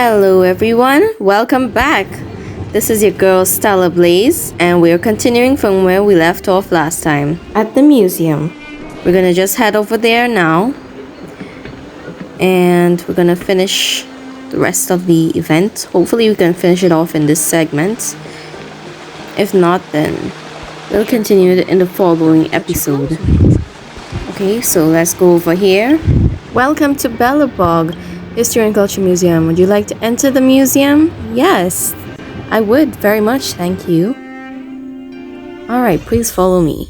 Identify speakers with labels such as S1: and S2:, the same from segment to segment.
S1: Hello everyone, welcome back. This is your girl Stellablaze and we're continuing from where we left off last time at the museum. We're gonna just head over there now and we're gonna finish the rest of the event. Hopefully we can finish it off in this segment. If not, then we'll continue it in the following episode. Okay, so let's go over here. Welcome to Belobog History and Culture Museum. Would you like to enter the museum? Yes, I would very much, thank you. Alright, please follow me.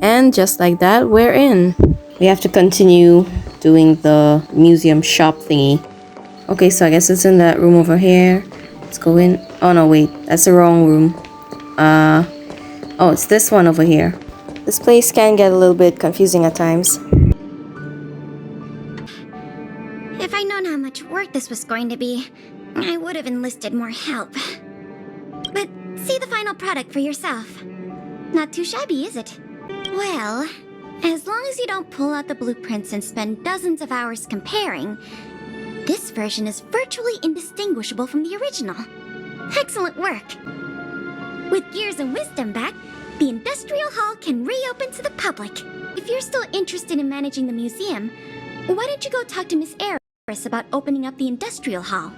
S1: And just like that, we're in. We have to continue doing the museum shop thingy. Okay, so I guess it's in that room over here. Let's go in. Oh no, wait, that's the wrong room. Oh, it's this one over here. This place can get a little bit confusing at times.
S2: If I'd known how much work this was going to be, I would have enlisted more help. But see the final product for yourself. Not too shabby, is it? Well, as long as you don't pull out the blueprints and spend dozens of hours comparing, this version is virtually indistinguishable from the original. Excellent work! With Gears and Wisdom back, the Industrial Hall can reopen to the public. If you're still interested in managing the museum, why don't you go talk to Miss Eris about opening up the Industrial Hall?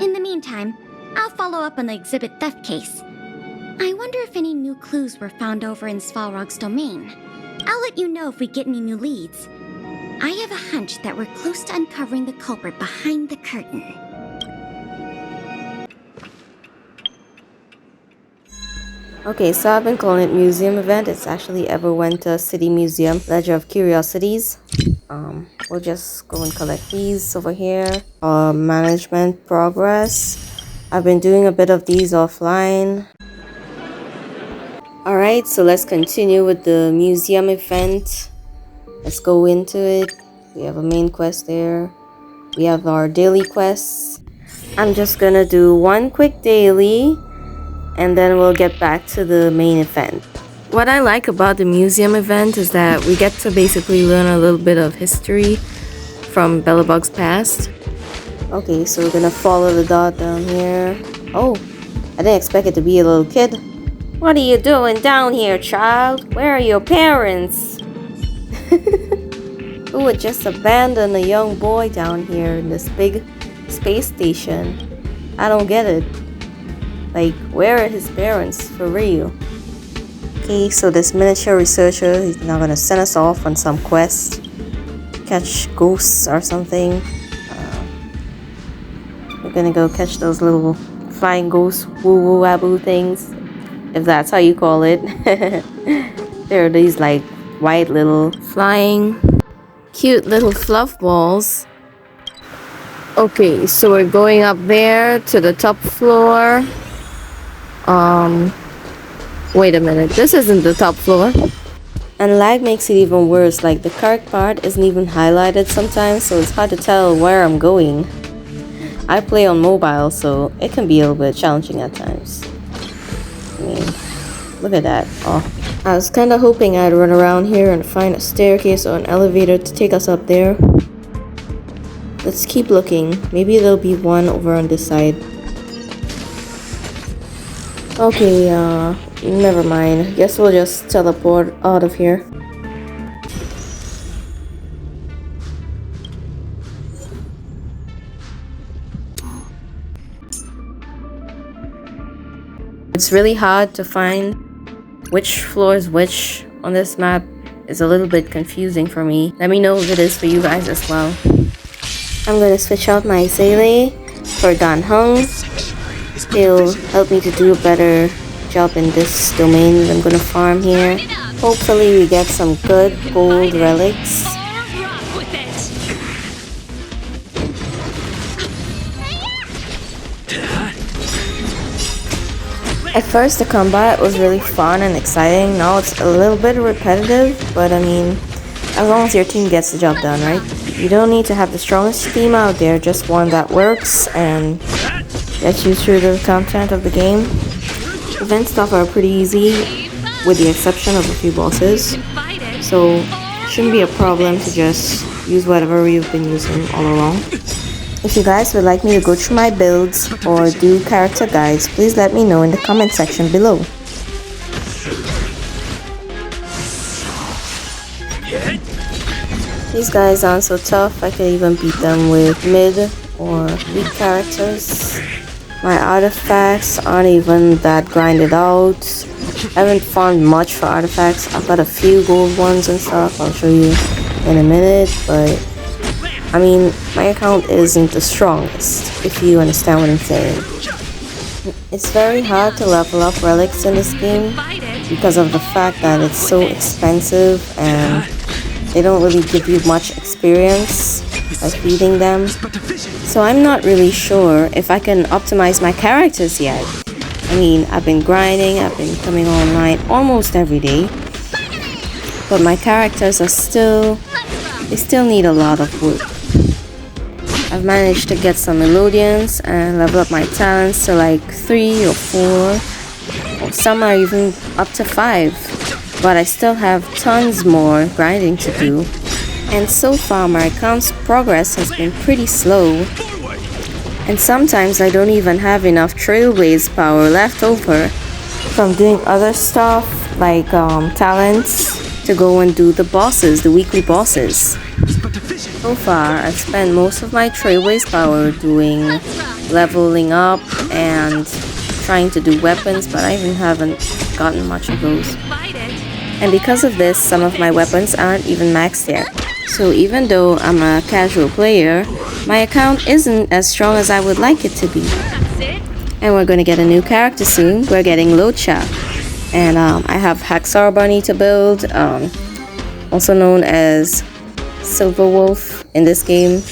S2: In the meantime, I'll follow up on the exhibit theft case. I wonder if any new clues were found over in Svalrog's domain. I'll let you know if we get any new leads. I have a hunch that we're close to uncovering the culprit behind the curtain.
S1: Okay, so I've been calling it museum event. It's actually Everwinter City Museum, Ledger of Curiosities. We'll just go and collect these over here. Management progress. I've been doing a bit of these offline. Alright, so let's continue with the museum event. Let's go into it. We have a main quest there. We have our daily quests. I'm just gonna do one quick daily and then we'll get back to the main event. What I like about the museum event is that we get to basically learn a little bit of history from Belobog's past. Okay, so we're gonna follow the dot down here. Oh, I didn't expect it to be a little kid. What are you doing down here, child? Where are your parents? Who would just abandon a young boy down here in this big space station? I don't get it. Like, where are his parents, for real? Okay, so this miniature researcher is now gonna send us off on some quest. Catch ghosts or something. We're gonna go catch those little flying ghosts, woo-woo-waboo things. If that's how you call it. There are these like white little flying cute little fluff balls. Okay, so we're going up there to the top floor. Wait a minute, this isn't the top floor. And lag makes it even worse, like the correct part isn't even highlighted sometimes, so it's hard to tell where I'm going. I play on mobile, so it can be a little bit challenging at times. I mean, look at that. Oh, I was kind of hoping I'd run around here and find a staircase or an elevator to take us up there. Let's keep looking. Maybe there'll be one over on this side. Okay, never mind. Guess we'll just teleport out of here. It's really hard to find which floor is which on this map. It's a little bit confusing for me. Let me know if it is for you guys as well. I'm gonna switch out my Zele for Dan Hung. He'll help me to do a better job in this domain. I'm gonna farm here. Hopefully we get some good gold relics. At first the combat was really fun and exciting. Now it's a little bit repetitive, but I mean, as long as your team gets the job done, right? You don't need to have the strongest team out there, just one that works and gets you through the content of the game. Event stuff are pretty easy, with the exception of a few bosses, so shouldn't be a problem to just use whatever we've been using all along. If you guys would like me to go through my builds or do character guides, please let me know in the comment section below. These guys aren't so tough, I can even beat them with mid or weak characters. My artifacts aren't even that grinded out. I haven't farmed much for artifacts. I've got a few gold ones and stuff, I'll show you in a minute, but I mean, my account isn't the strongest, if you understand what I'm saying. It's very hard to level up relics in this game because of the fact that it's so expensive and they don't really give you much experience by feeding them. So I'm not really sure if I can optimize my characters yet. I mean, I've been grinding, I've been coming online almost every day, but my characters are they still need a lot of work. I've managed to get some melodians and level up my talents to like 3 or 4, or some are even up to 5, but I still have tons more grinding to do. And so far my account's progress has been pretty slow, and sometimes I don't even have enough Trailblaze power left over from doing other stuff like talents to go and do the bosses, the weekly bosses. So far I've spent most of my Trailblaze power doing leveling up and trying to do weapons, but I even haven't gotten much of those. And because of this, some of my weapons aren't even maxed yet. So even though I'm a casual player, my account isn't as strong as I would like it to be. And we're going to get a new character soon. We're getting Locha. And I have Haxar Bunny to build, also known as Silver Wolf in this game.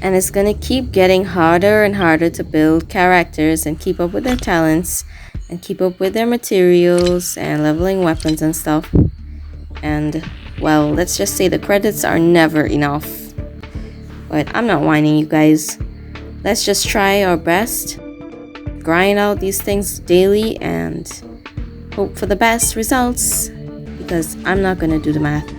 S1: And it's going to keep getting harder and harder to build characters and keep up with their talents and keep up with their materials and leveling weapons and stuff. And well, let's just say the credits are never enough. But I'm not whining, you guys. Let's just try our best, grind out these things daily, and hope for the best results, because I'm not gonna do the math.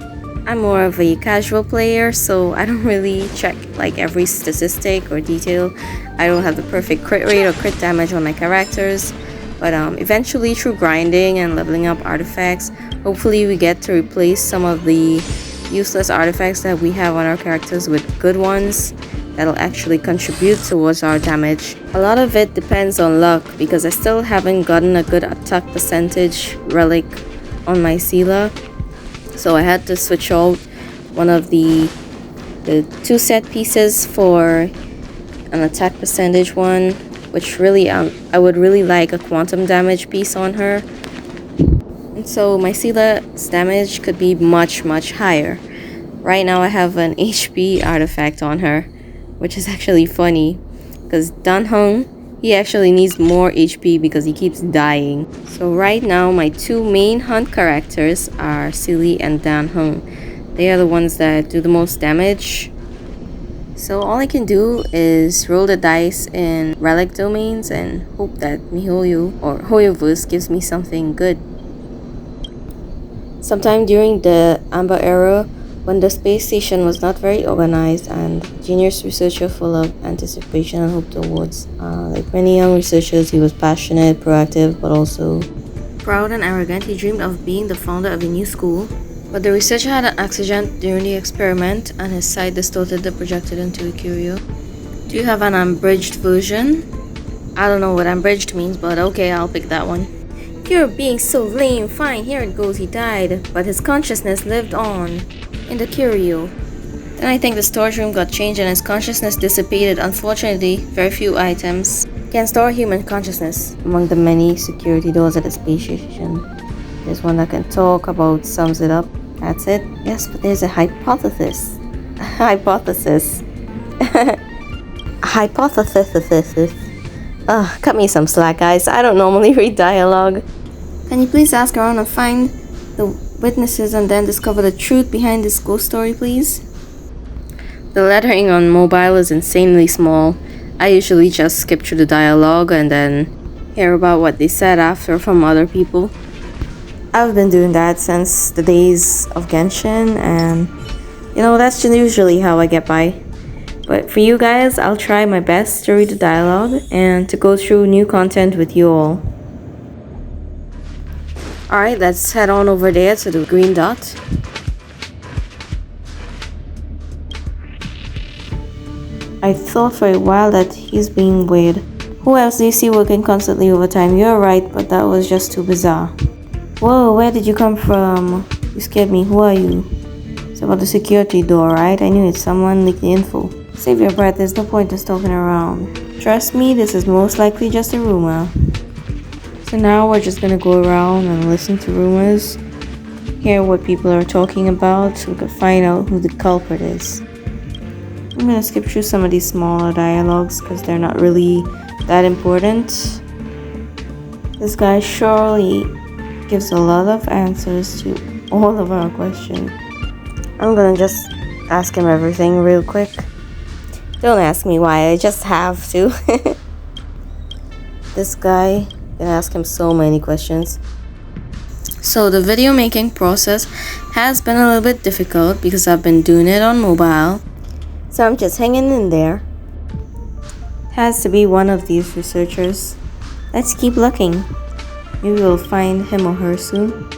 S1: I'm more of a casual player, so I don't really check like every statistic or detail. I don't have the perfect crit rate or crit damage on my characters, but eventually through grinding and leveling up artifacts, hopefully we get to replace some of the useless artifacts that we have on our characters with good ones that'll actually contribute towards our damage. A lot of it depends on luck, because I still haven't gotten a good attack percentage relic on my Stella. So I had to switch out one of the 2 set pieces for an attack percentage one, which really I would really like a quantum damage piece on her. And so my Stella's damage could be much higher. Right now I have an HP artifact on her, which is actually funny because Dan Heng, he actually needs more HP because he keeps dying. So right now my 2 main hunt characters are Silly and Dan Heng. They are the ones that do the most damage. So all I can do is roll the dice in relic domains and hope that MiHoYo or HoYoverse gives me something good. Sometime during the Amber era, when the space station was not very organized and genius researcher full of anticipation and hope towards. Like many young researchers, he was passionate, proactive, but also proud and arrogant. He dreamed of being the founder of a new school. But the researcher had an accident during the experiment and his sight distorted the projector into a curio. Do you have an unbridged version? I don't know what unbridged means, but okay, I'll pick that one. You're being so lame. Fine, here it goes. He died, but his consciousness lived on in the curio. Then I think the storage room got changed and his consciousness dissipated. Unfortunately, very few items can store human consciousness. Among the many security doors at the space station, there's one that can talk about, sums it up. That's it. Yes, but there's a hypothesis. Hypothesis. Hypothesis. Cut me some slack, guys. I don't normally read dialogue. Can you please ask around and find the witnesses and then discover the truth behind this ghost story, please? The lettering on mobile is insanely small. I usually just skip through the dialogue and then hear about what they said after from other people. I've been doing that since the days of Genshin, and you know, that's usually how I get by. But for you guys, I'll try my best to read the dialogue and to go through new content with you all. Alright, let's head on over there to the green dot. I thought for a while that he's being weird. Who else do you see working constantly overtime? You're right, but that was just too bizarre. Whoa, where did you come from? You scared me. Who are you? It's about the security door, right? I knew it. Someone leaked the info. Save your breath. There's no point in stalking around. Trust me, this is most likely just a rumor. So now we're just gonna go around and listen to rumors, hear what people are talking about, so we can find out who the culprit is. I'm gonna skip through some of these smaller dialogues because they're not really that important. This guy surely gives a lot of answers to all of our questions. I'm gonna just ask him everything real quick. Don't ask me why, I just have to. This guy, gonna ask him so many questions. So the video making process has been a little bit difficult because I've been doing it on mobile. So I'm just hanging in there. Has to be one of these researchers. Let's keep looking. Maybe we'll find him or her soon.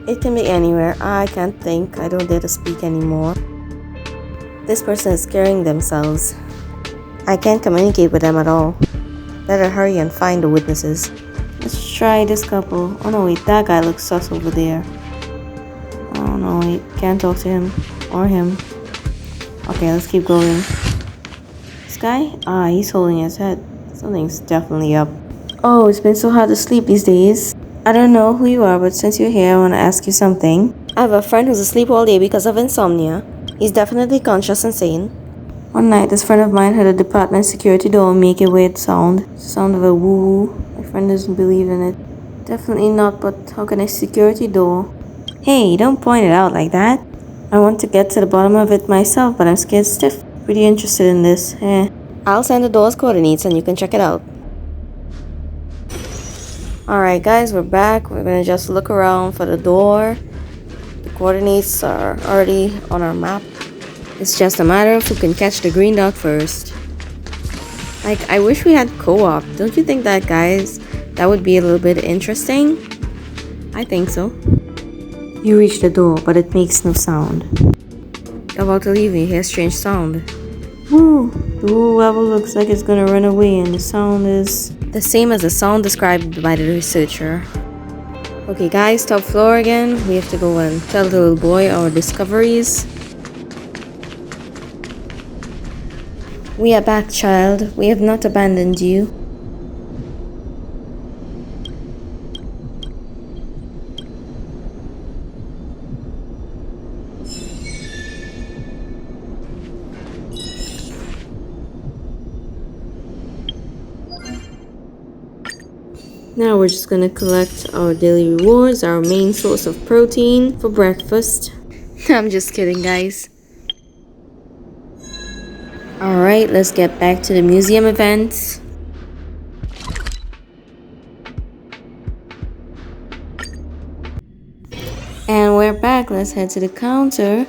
S1: It can be anywhere. I can't think. I don't dare to speak anymore. This person is scaring themselves. I can't communicate with them at all. Better hurry and find the witnesses. Let's try this couple. Oh no, wait, that guy looks sus over there. Oh no, wait, can't talk to him or him. Okay, let's keep going. This guy? Ah, he's holding his head. Something's definitely up. Oh, it's been so hard to sleep these days. I don't know who you are, but since you're here, I want to ask you something. I have a friend who's asleep all day because of insomnia. He's definitely conscious and sane. One night, this friend of mine heard a department security door make a weird sound. The sound of a woo-woo. My friend doesn't believe in it. Definitely not, but how can a security door? Hey, don't point it out like that. I want to get to the bottom of it myself, but I'm scared stiff. Pretty interested in this. I'll send the door's coordinates and you can check it out. Alright guys, we're back. We're gonna just look around for the door. The coordinates are already on our map. It's just a matter of who can catch the green dot first. Like, I wish we had co-op. Don't you think that, guys? That would be a little bit interesting? I think so. You reach the door, but it makes no sound. You're about to leave, you hear a strange sound. Woo! The woo level looks like it's gonna run away, and the sound is the same as the sound described by the researcher. Okay guys, top floor again. We have to go and tell the little boy our discoveries. We are back, child. We have not abandoned you. Now we're just gonna collect our daily rewards, our main source of protein for breakfast. I'm just kidding, guys. Alright, let's get back to the museum event. And we're back. Let's head to the counter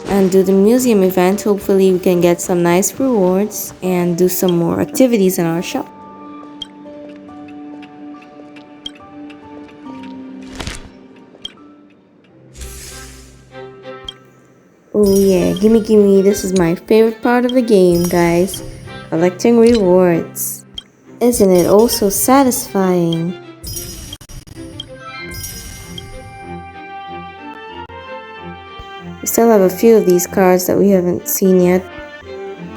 S1: and do the museum event. Hopefully we can get some nice rewards and do some more activities in our shop. Oh yeah, gimme, this is my favorite part of the game, guys. Collecting rewards. Isn't it also satisfying? We still have a few of these cards that we haven't seen yet.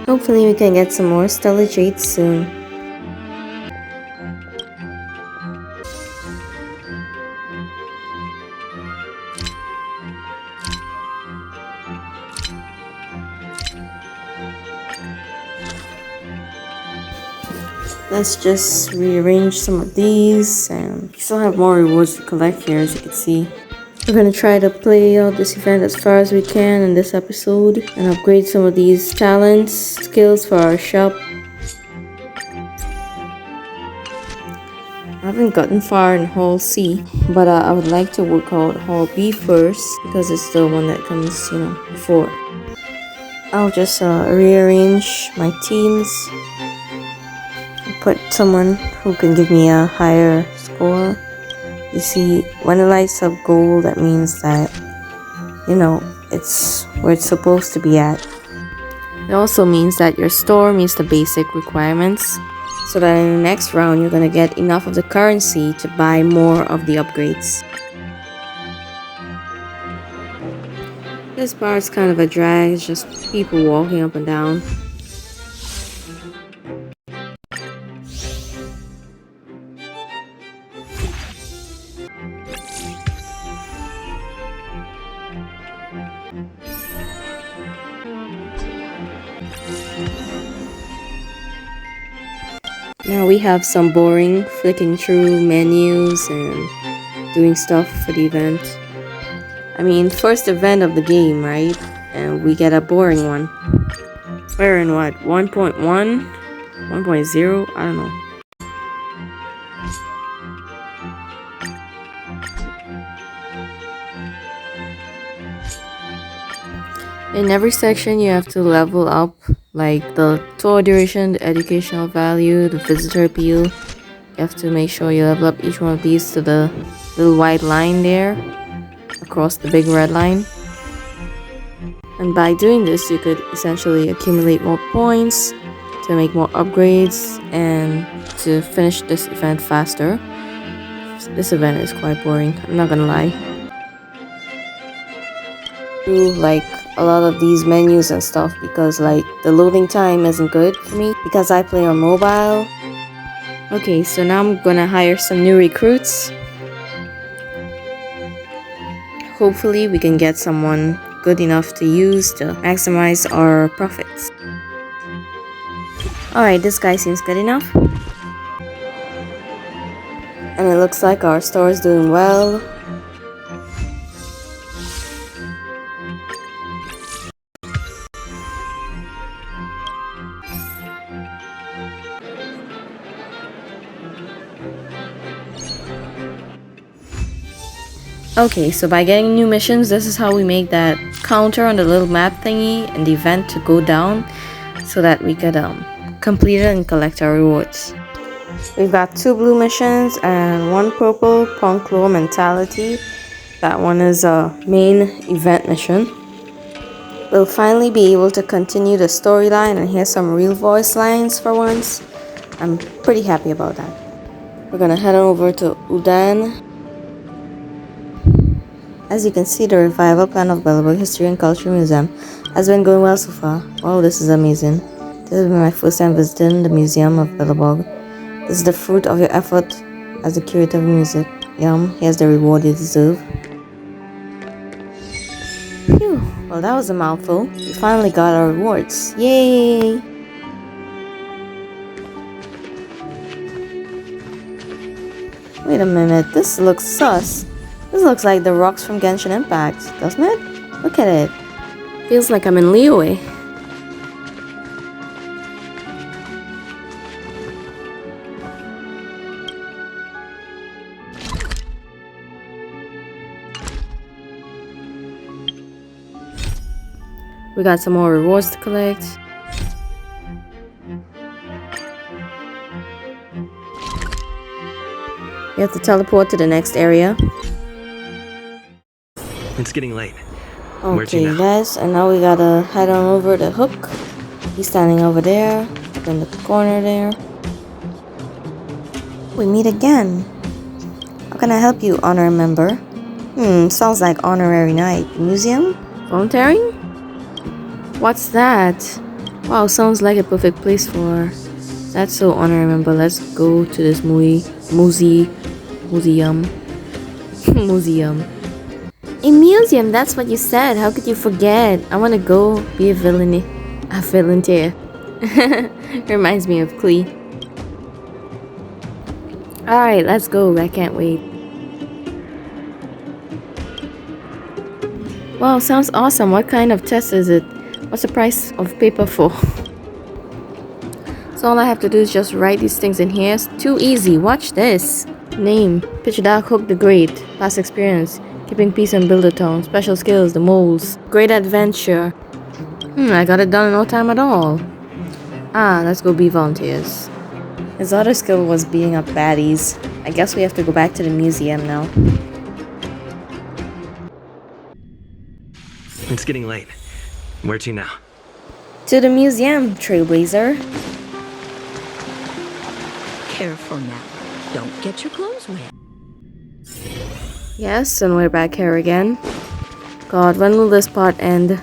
S1: Hopefully we can get some more Stella Jades soon. Let's just rearrange some of these, and we still have more rewards to collect here, as you can see. We're gonna try to play out this event as far as we can in this episode and upgrade some of these talents, skills for our shop. I haven't gotten far in Hall C, but I would like to work out Hall B first because it's the one that comes, before. I'll just rearrange my teams. Put someone who can give me a higher score. You see, when it lights up gold, that means that, it's where it's supposed to be at. It also means that your store meets the basic requirements, so that in the next round you're gonna get enough of the currency to buy more of the upgrades. This part's kind of a drag, it's just people walking up and down. Now we have some boring flicking through menus and doing stuff for the event. I mean, first event of the game, right? And we get a boring one. We're in what? 1.1? 1.0? I don't know. In every section, you have to level up, like the tour duration, the educational value, the visitor appeal. You have to make sure you level up each one of these to the little white line there, across the big red line. And by doing this, you could essentially accumulate more points to make more upgrades and to finish this event faster. This event is quite boring, I'm not gonna lie. Like a lot of these menus and stuff because like the loading time isn't good for me because I play on mobile. Okay, so now I'm gonna hire some new recruits. Hopefully we can get someone good enough to use to maximize our profits. Alright, this guy seems good enough. And it looks like our store is doing well. Okay, so by getting new missions, this is how we make that counter on the little map thingy and the event to go down so that we could complete it and collect our rewards. We've got 2 blue missions and 1 purple punk lore mentality. That one is a main event mission. We'll finally be able to continue the storyline and hear some real voice lines for once. I'm pretty happy about that. We're gonna head on over to Udan. As you can see, the revival plan of Belobog History and Culture Museum has been going well so far. Wow, this is amazing. This has been my first time visiting the Museum of Belobog. This is the fruit of your effort as the curator of music. Yum, here's the reward you deserve. Phew, well that was a mouthful. We finally got our rewards. Yay! Wait a minute, this looks sus. This looks like the rocks from Genshin Impact, doesn't it? Look at it. Feels like I'm in Liyue. We got some more rewards to collect. We have to teleport to the next area.
S3: It's getting late. Where'd you
S1: Okay,
S3: know?
S1: guys, and now we gotta head on over to Hook. He's standing over there, up in the corner there. We meet again. How can I help you, honor member? Sounds like honorary night. Museum? Volunteering? What's that? Wow, sounds like a perfect place for... That's so honorary member. Let's go to this museum. Museum. A museum, that's what you said. How could you forget? I want to go be a volunteer. Reminds me of Klee. Alright, let's go. I can't wait. Wow, sounds awesome. What kind of test is it? What's the price of paper for? So all I have to do is just write these things in here. It's too easy. Watch this. Name. Pitch Dark Hook the Great. Past experience. Keeping peace and build a town. Special skills, the moles. Great adventure. I got it done in no time at all. Let's go be volunteers. His other skill was beating up baddies. I guess we have to go back to the museum now.
S3: It's getting late. Where to now?
S1: To the museum, Trailblazer.
S4: Careful now. Don't get your clothes wet.
S1: Yes, and we're back here again. God, when will this part end?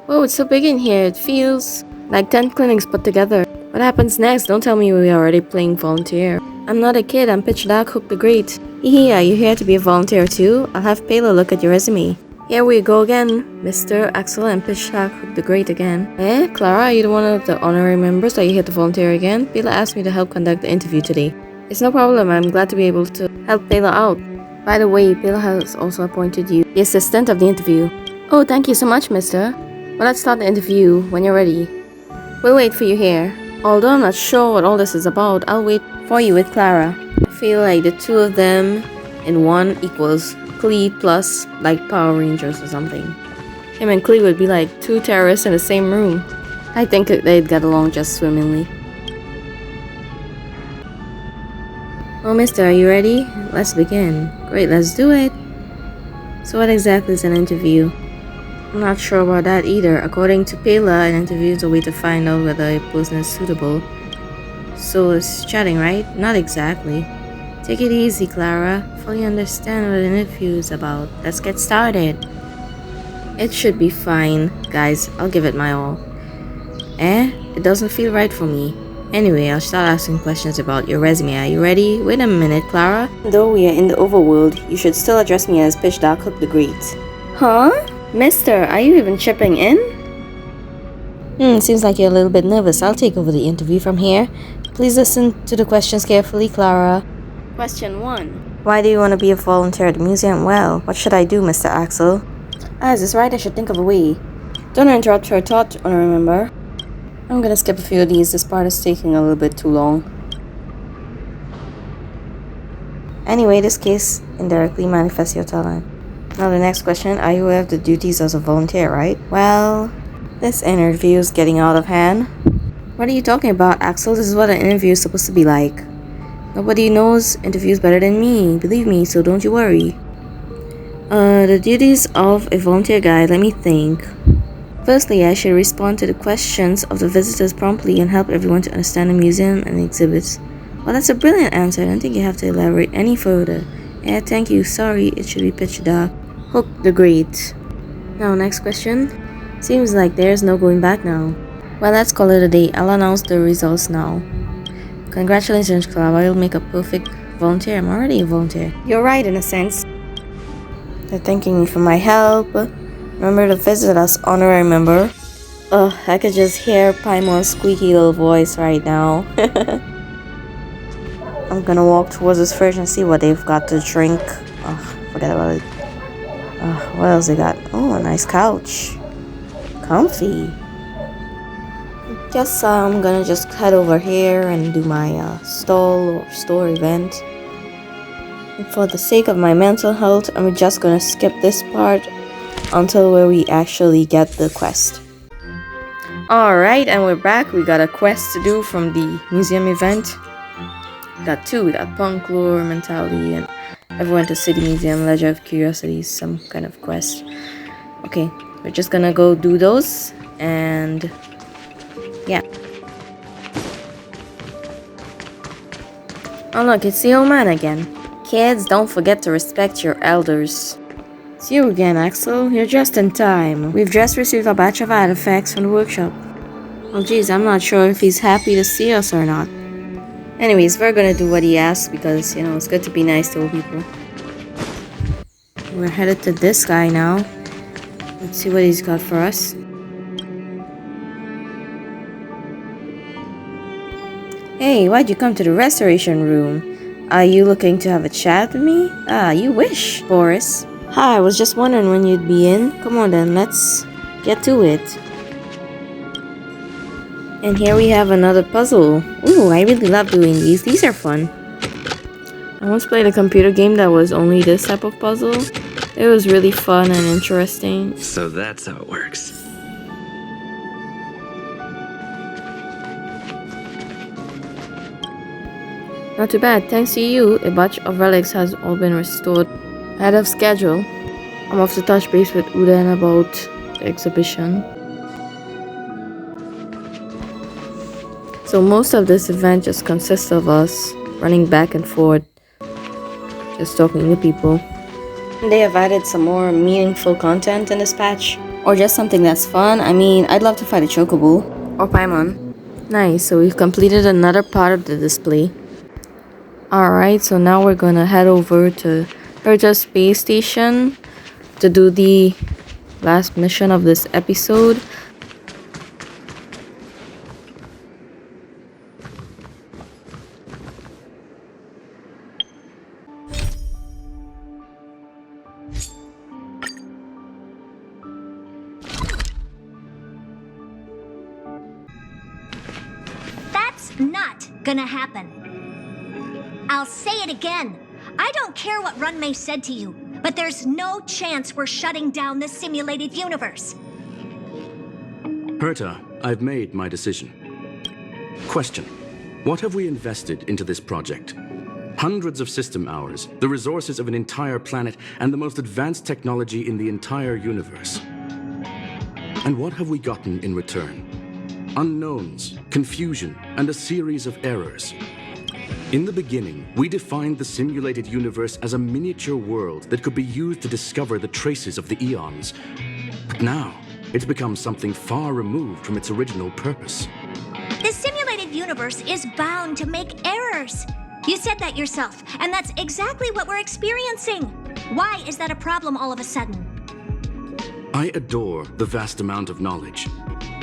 S1: Oh, it's so big in here. It feels like 10 clinics put together. What happens next? Don't tell me we're already playing volunteer. I'm not a kid. I'm Pitch Dark Hook the Great. Are you here to be a volunteer too? I'll have Payla look at your resume. Here we go again. Mr. Axel and Pitch Dark Hook the Great again. Clara, are you the one of the honorary members? Are you here to volunteer again? Payla asked me to help conduct the interview today. It's no problem. I'm glad to be able to help Payla out. By the way, Payla has also appointed you the assistant of the interview. Oh, thank you so much, mister. Well, let's start the interview when you're ready. We'll wait for you here. Although I'm not sure what all this is about, I'll wait for you with Clara. I feel like the two of them in one equals Klee plus like Power Rangers or something. Him and Klee would be like two terrorists in the same room. I think they'd get along just swimmingly. Oh, mister, are you ready? Let's begin. Great, let's do it. So what exactly is an interview? I'm not sure about that either. According to Payla, an interview is a way to find out whether a person is suitable. So it's chatting, right? Not exactly. Take it easy, Clara. Fully understand what an interview is about. Let's get started. It should be fine, guys. I'll give it my all. It doesn't feel right for me. Anyway, I'll start asking questions about your resume. Are you ready? Wait a minute, Clara. Though we are in the overworld, you should still address me as Pitch Dark Hook the Great. Huh? Mister, are you even chipping in? Seems like you're a little bit nervous. I'll take over the interview from here. Please listen to the questions carefully, Clara. Question 1. Why do you want to be a volunteer at the museum? Well, what should I do, Mr. Axel? Is this right? I should think of a way. Don't interrupt her thought, remember? I'm gonna skip a few of these. This part is taking a little bit too long. Anyway, this case indirectly manifests your talent. Now the next question, are you aware of the duties as a volunteer, right? Well, this interview is getting out of hand. What are you talking about, Axel? This is what an interview is supposed to be like. Nobody knows interviews better than me, believe me, so don't you worry. The duties of a volunteer guide, let me think. Firstly, I should respond to the questions of the visitors promptly and help everyone to understand the museum and the exhibits. Well, that's a brilliant answer. I don't think you have to elaborate any further. Yeah, thank you. Sorry, it should be Pitch Dark Hook the Great. Now, next question. Seems like there's no going back now. Well, let's call it a day. I'll announce the results now. Congratulations, Clara. You'll make a perfect volunteer. I'm already a volunteer. You're right, in a sense. They're thanking me for my help. Remember to visit us, honorary member. I could just hear Paimon's squeaky little voice right now. I'm gonna walk towards this fridge and see what they've got to drink. Forget about it. What else they got? Oh, a nice couch. Comfy. Guess I'm gonna just head over here and do my stall or store event. And for the sake of my mental health, I'm just gonna skip this part until where we actually get the quest. Alright, and we're back. We got a quest to do from the museum event. We got two. We got punk lore, mentality, and everyone to City Museum, Ledger of Curiosities, some kind of quest. Okay, we're just gonna go do those, and yeah. Oh look, it's the old man again. Kids, don't forget to respect your elders. It's you again, Axel. You're just in time. We've just received a batch of artifacts from the workshop. Well, geez, I'm not sure if he's happy to see us or not. Anyways, we're gonna do what he asks because, it's good to be nice to old people. We're headed to this guy now. Let's see what he's got for us. Hey, why'd you come to the restoration room? Are you looking to have a chat with me? You wish, Boris. Hi, I was just wondering when you'd be in. Come on then, let's get to it. And here we have another puzzle. Ooh, I really love doing these. These are fun. I once played a computer game that was only this type of puzzle. It was really fun and interesting.
S3: So that's how it works.
S1: Not too bad. Thanks to you, a batch of relics has all been restored ahead of schedule. I'm off to touch base with Uden about the exhibition. So most of this event just consists of us running back and forth, just talking to people. They have added some more meaningful content in this patch, or just something that's fun. I mean, I'd love to fight a Chocobo or Paimon. Nice, so we've completed another part of the display. Alright, so now we're gonna head over to Herta Space Station to do the last mission of this episode.
S5: That's not gonna happen. I'll say it again. I don't care what Runmei said to you, but there's no chance we're shutting down this simulated universe.
S6: Herta, I've made my decision. Question: what have we invested into this project? Hundreds of system hours, the resources of an entire planet, and the most advanced technology in the entire universe. And what have we gotten in return? Unknowns, confusion, and a series of errors. In the beginning, we defined the simulated universe as a miniature world that could be used to discover the traces of the eons. But now, it's become something far removed from its original purpose.
S5: The simulated universe is bound to make errors. You said that yourself, and that's exactly what we're experiencing. Why is that a problem all of a sudden?
S6: I adore the vast amount of knowledge,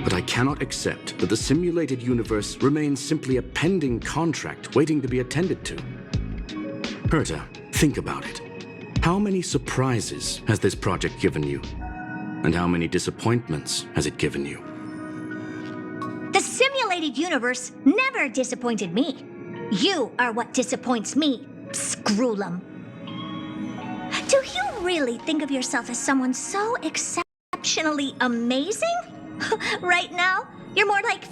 S6: but I cannot accept that the simulated universe remains simply a pending contract waiting to be attended to. Herta, think about it. How many surprises has this project given you? And how many disappointments has it given you?
S5: The simulated universe never disappointed me. You are what disappoints me, Screwlum. Do you really think of yourself as someone so exceptionally amazing? Right now, you're more like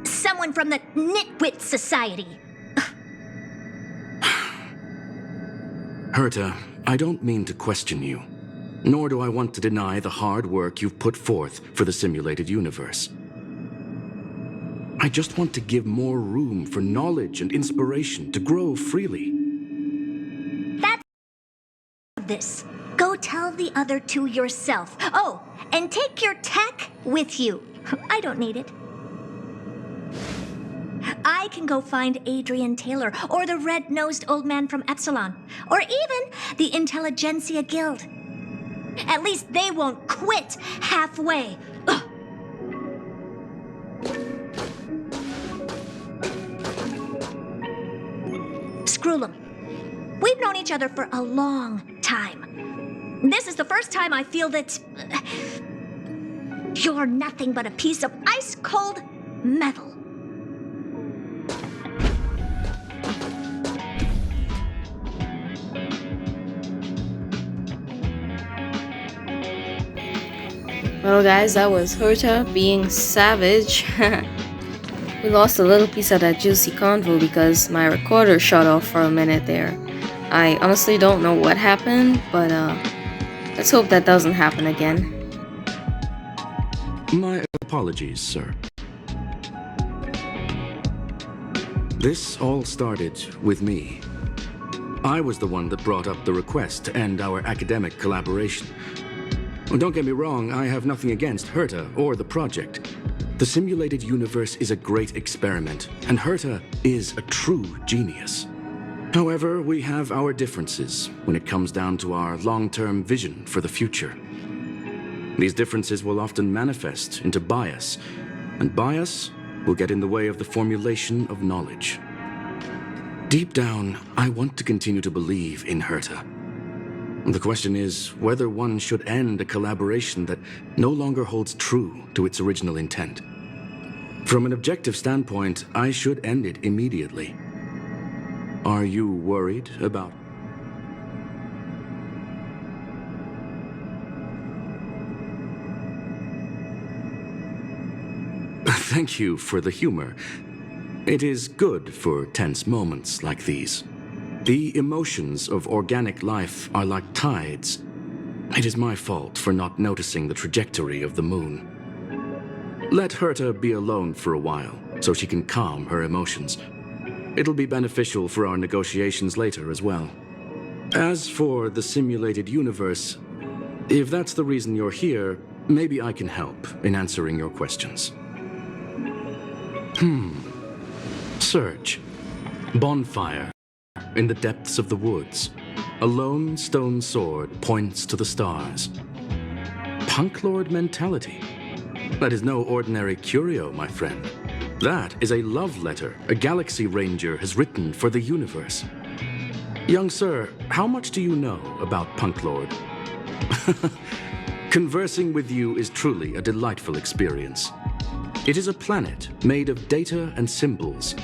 S5: someone from the Nitwit Society.
S6: Herta, I don't mean to question you, nor do I want to deny the hard work you've put forth for the simulated universe. I just want to give more room for knowledge and inspiration to grow freely.
S5: That's this. Go tell the other two yourself. Oh, and take your tech with you. I don't need it. I can go find Adrian Taylor, or the red-nosed old man from Epsilon, or even the Intelligentsia Guild. At least they won't quit halfway. Ugh. Screwlum, we've known each other for a long time. This is the first time I feel that you're nothing but a piece of ice-cold metal.
S1: Well guys, that was Herta being savage. We lost a little piece of that juicy convo because my recorder shut off for a minute there. I honestly don't know what happened, but let's hope that doesn't happen again.
S6: My apologies, sir. This all started with me. I was the one that brought up the request to end our academic collaboration. Well, don't get me wrong, I have nothing against Herta or the project. The simulated universe is a great experiment, and Herta is a true genius. However, we have our differences when it comes down to our long-term vision for the future. These differences will often manifest into bias, and bias will get in the way of the formulation of knowledge. Deep down, I want to continue to believe in Herta. The question is whether one should end a collaboration that no longer holds true to its original intent. From an objective standpoint, I should end it immediately. Are you worried about... Thank you for the humor. It is good for tense moments like these. The emotions of organic life are like tides. It is my fault for not noticing the trajectory of the moon. Let Herta be alone for a while, so she can calm her emotions. It'll be beneficial for our negotiations later as well. As for the simulated universe, if that's the reason you're here, maybe I can help in answering your questions. Search. Bonfire. In the depths of the woods. A lone stone sword points to the stars. Punk Lord mentality. That is no ordinary curio, my friend. That is a love letter a Galaxy Ranger has written for the universe. Young sir, how much do you know about Punk Lord? Conversing with you is truly a delightful experience. It is a planet made of data and symbols.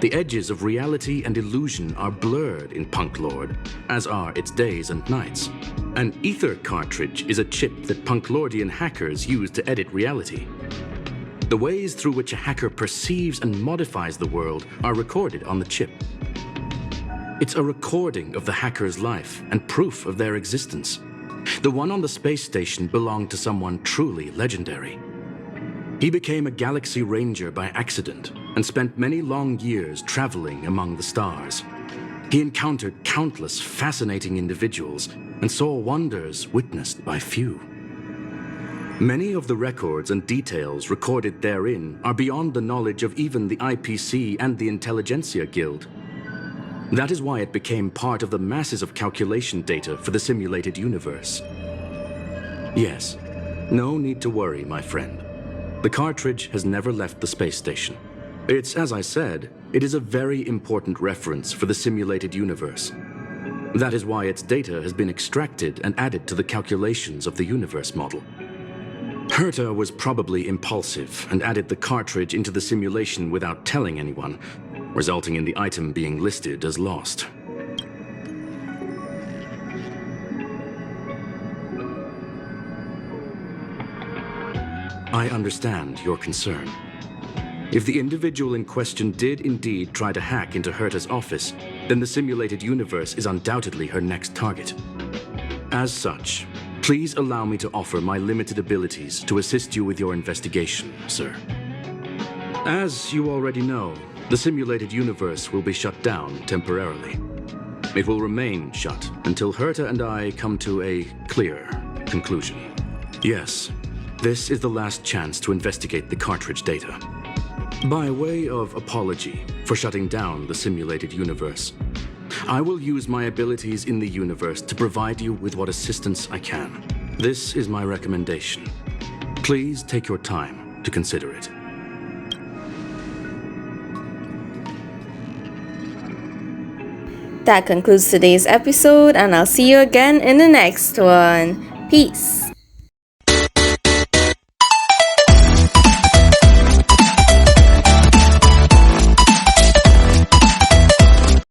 S6: The edges of reality and illusion are blurred in Punk Lord, as are its days and nights. An ether cartridge is a chip that Punk Lordian hackers use to edit reality. The ways through which a hacker perceives and modifies the world are recorded on the chip. It's a recording of the hacker's life and proof of their existence. The one on the space station belonged to someone truly legendary. He became a Galaxy Ranger by accident and spent many long years traveling among the stars. He encountered countless fascinating individuals and saw wonders witnessed by few. Many of the records and details recorded therein are beyond the knowledge of even the IPC and the Intelligentsia Guild. That is why it became part of the masses of calculation data for the simulated universe. Yes, no need to worry, my friend. The cartridge has never left the space station. It's, as I said, it is a very important reference for the simulated universe. That is why its data has been extracted and added to the calculations of the universe model. Herta was probably impulsive and added the cartridge into the simulation without telling anyone, resulting in the item being listed as lost. I understand your concern. If the individual in question did indeed try to hack into Herta's office, then the simulated universe is undoubtedly her next target. As such, please allow me to offer my limited abilities to assist you with your investigation, sir. As you already know, the simulated universe will be shut down temporarily. It will remain shut until Herta and I come to a clear conclusion. Yes, this is the last chance to investigate the cartridge data. By way of apology for shutting down the simulated universe, I will use my abilities in the universe to provide you with what assistance I can. This is my recommendation. Please take your time to consider it.
S1: That concludes today's episode, and I'll see you again in the next one. Peace.